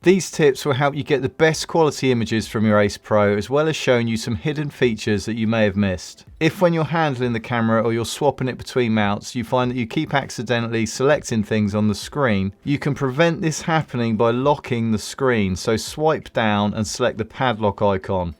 These tips will help you get the best quality images from your Ace Pro, as well as showing you some hidden features that you may have missed. If when you're handling the camera or you're swapping it between mounts, you find that you keep accidentally selecting things on the screen, you can prevent this happening by locking the screen. So swipe down and select the padlock icon.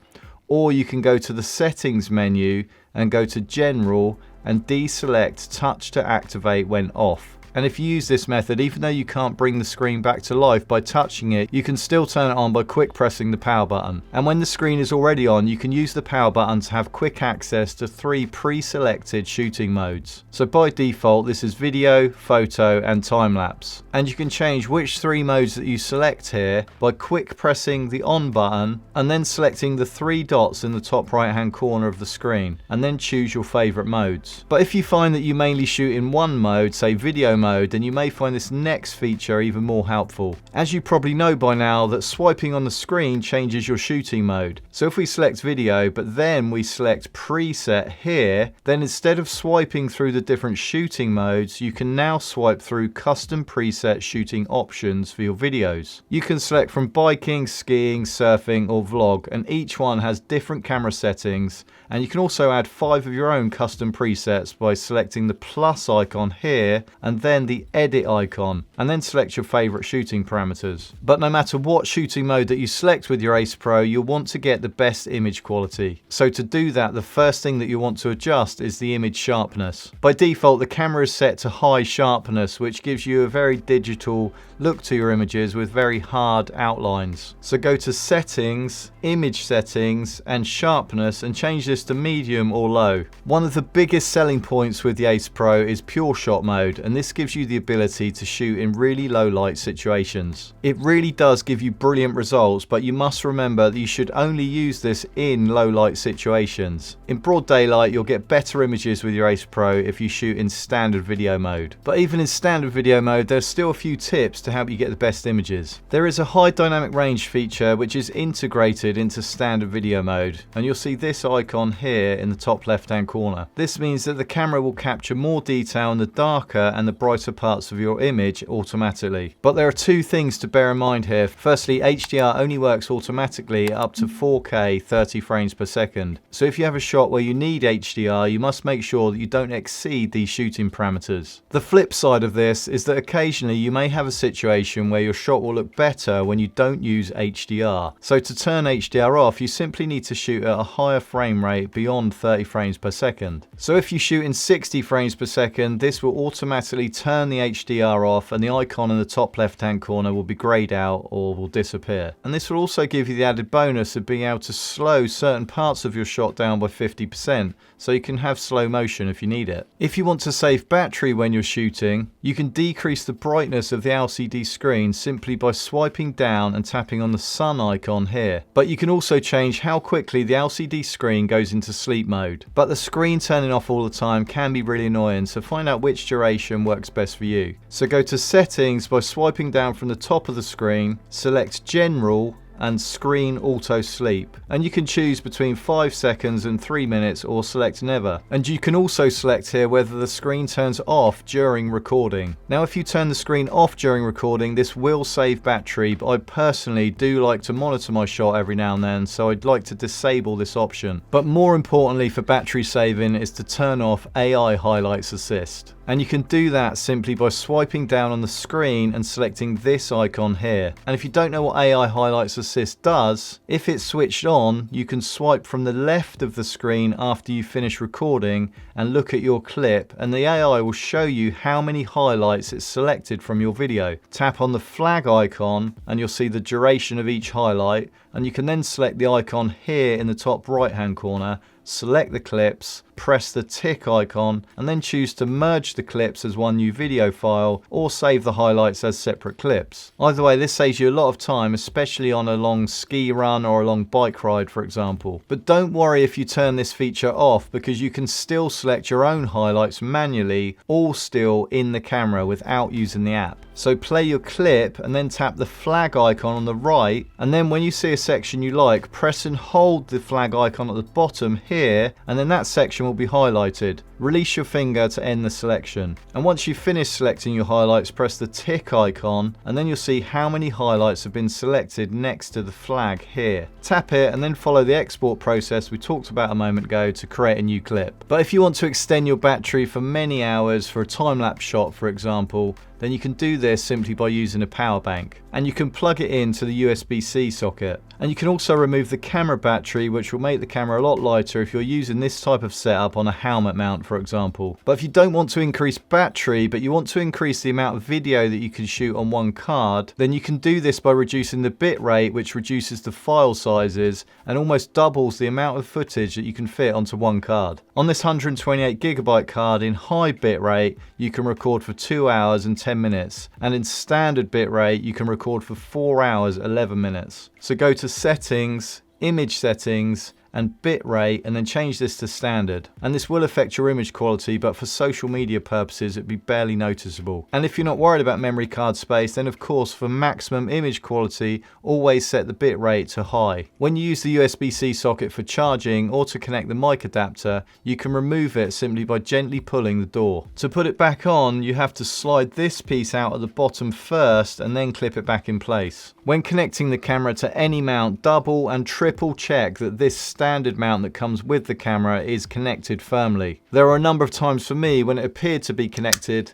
Or you can go to the settings menu and go to general and deselect touch to activate when off. And if you use this method, even though you can't bring the screen back to life by touching it, you can still turn it on by quick pressing the power button. And when the screen is already on, you can use the power button to have quick access to 3 pre-selected shooting modes. So by default, this is video, photo, and time-lapse. And you can change which 3 modes that you select here by quick pressing the on button and then selecting the 3 dots in the top right-hand corner of the screen, and then choose your favorite modes. But if you find that you mainly shoot in one mode, say video mode, then you may find this next feature even more helpful. As you probably know by now, that swiping on the screen changes your shooting mode. So if we select video, but then we select preset here, then instead of swiping through the different shooting modes, you can now swipe through custom preset shooting options for your videos. You can select from biking, skiing, surfing, or vlog, and each one has different camera settings. And you can also add 5 of your own custom presets by selecting the plus icon here and then the edit icon, and then select your favorite shooting parameters. But no matter what shooting mode that you select with your Ace Pro, you'll want to get the best image quality. So to do that, the first thing that you want to adjust is the image sharpness. By default, the camera is set to high sharpness, which gives you a very digital look to your images with very hard outlines. So go to settings, image settings, and sharpness, and change this to medium or low. One of the biggest selling points with the Ace Pro is pure shot mode, and this gives you the ability to shoot in really low light situations. It really does give you brilliant results, but you must remember that you should only use this in low light situations. In broad daylight, you'll get better images with your Ace Pro if you shoot in standard video mode. But even in standard video mode, there's still a few tips to help you get the best images. There is a high dynamic range feature which is integrated into standard video mode, and you'll see this icon here in the top left hand corner. This means that the camera will capture more detail in the darker and the brighter parts of your image automatically. But there are 2 things to bear in mind here. Firstly, HDR only works automatically up to 4K 30 frames per second. So if you have a shot where you need HDR, you must make sure that you don't exceed these shooting parameters. The flip side of this is that occasionally you may have a situation where your shot will look better when you don't use HDR. So to turn HDR off, you simply need to shoot at a higher frame rate beyond 30 frames per second. So if you shoot in 60 frames per second, this will automatically turn the HDR off, and the icon in the top left hand corner will be grayed out or will disappear. And this will also give you the added bonus of being able to slow certain parts of your shot down by 50%, so you can have slow motion if you need it. If you want to save battery when you're shooting, you can decrease the brightness of the LCD screen simply by swiping down and tapping on the sun icon here. But you can also change how quickly the LCD screen goes into sleep mode. But the screen turning off all the time can be really annoying, so find out which duration works best for you. So go to settings by swiping down from the top of the screen, select general, and screen auto sleep, and you can choose between 5 seconds and 3 minutes, or select never. And you can also select here whether the screen turns off during recording. Now if you turn the screen off during recording, this will save battery, but I personally do like to monitor my shot every now and then, so I'd like to disable this option. But more importantly for battery saving is to turn off AI highlights assist. And you can do that simply by swiping down on the screen and selecting this icon here. And if you don't know what AI highlights assist does, if it's switched on, you can swipe from the left of the screen after you finish recording and look at your clip, and the AI will show you how many highlights it's selected from your video. Tap on the flag icon and you'll see the duration of each highlight, and you can then select the icon here in the top right hand corner, select the clips, press the tick icon, and then choose to merge the clips as one new video file or save the highlights as separate clips. Either way, this saves you a lot of time, especially on a long ski run or a long bike ride, for example. But don't worry if you turn this feature off, because you can still select your own highlights manually, all still in the camera without using the app. So play your clip and then tap the flag icon on the right, and then when you see a section you like, press and hold the flag icon at the bottom here, and then that section will be highlighted. Release your finger to end the selection. And once you've finished selecting your highlights, press the tick icon, and then you'll see how many highlights have been selected next to the flag here. Tap it and then follow the export process we talked about a moment ago to create a new clip. But if you want to extend your battery for many hours for a time-lapse shot, for example, then you can do this simply by using a power bank. And you can plug it into the USB-C socket. And you can also remove the camera battery, which will make the camera a lot lighter if you're using this type of setup on a helmet mount, for example. But if you don't want to increase battery, but you want to increase the amount of video that you can shoot on one card, then you can do this by reducing the bit rate, which reduces the file sizes and almost doubles the amount of footage that you can fit onto one card. On this 128GB card in high bit rate, you can record for 2 hours and 10 minutes. And in standard bit rate, you can record for 4 hours, 11 minutes. So go to Settings, Image Settings, and bitrate, and then change this to standard. And this will affect your image quality, but for social media purposes it'd be barely noticeable. And if you're not worried about memory card space, then of course for maximum image quality, always set the bitrate to high. When you use the USB-C socket for charging or to connect the mic adapter, you can remove it simply by gently pulling the door. To put it back on, you have to slide this piece out at the bottom first and then clip it back in place. When connecting the camera to any mount, double and triple check that this standard mount that comes with the camera is connected firmly. There are a number of times for me when it appeared to be connected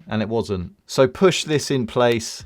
and it wasn't. So push this in place,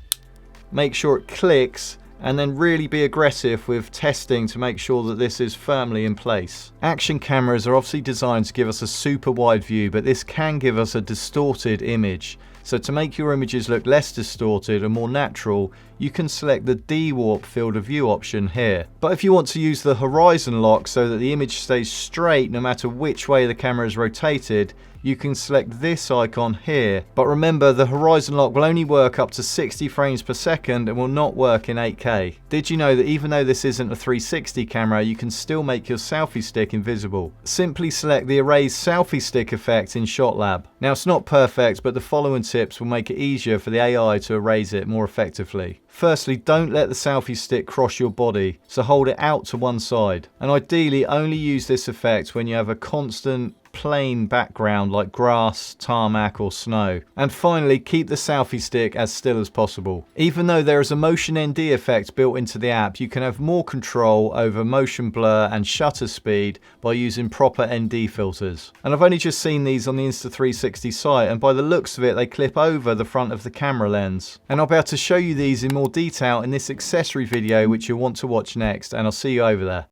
make sure it clicks, and then really be aggressive with testing to make sure that this is firmly in place. Action cameras are obviously designed to give us a super wide view, but this can give us a distorted image. So to make your images look less distorted and more natural, you can select the de-warp field of view option here. But if you want to use the horizon lock so that the image stays straight no matter which way the camera is rotated, you can select this icon here. But remember, the horizon lock will only work up to 60 frames per second and will not work in 8K. Did you know that even though this isn't a 360 camera, you can still make your selfie stick invisible? Simply select the erase selfie stick effect in ShotLab. Now it's not perfect, but the following tips will make it easier for the AI to erase it more effectively. Firstly, don't let the selfie stick cross your body, so hold it out to one side. And ideally only use this effect when you have a constant plain background like grass, tarmac or snow. And finally, keep the selfie stick as still as possible. Even though there is a motion ND effect built into the app, you can have more control over motion blur and shutter speed by using proper ND filters. And I've only just seen these on the Insta360 site, and by the looks of it, they clip over the front of the camera lens. And I'll be able to show you these in more detail in this accessory video, which you'll want to watch next, and I'll see you over there.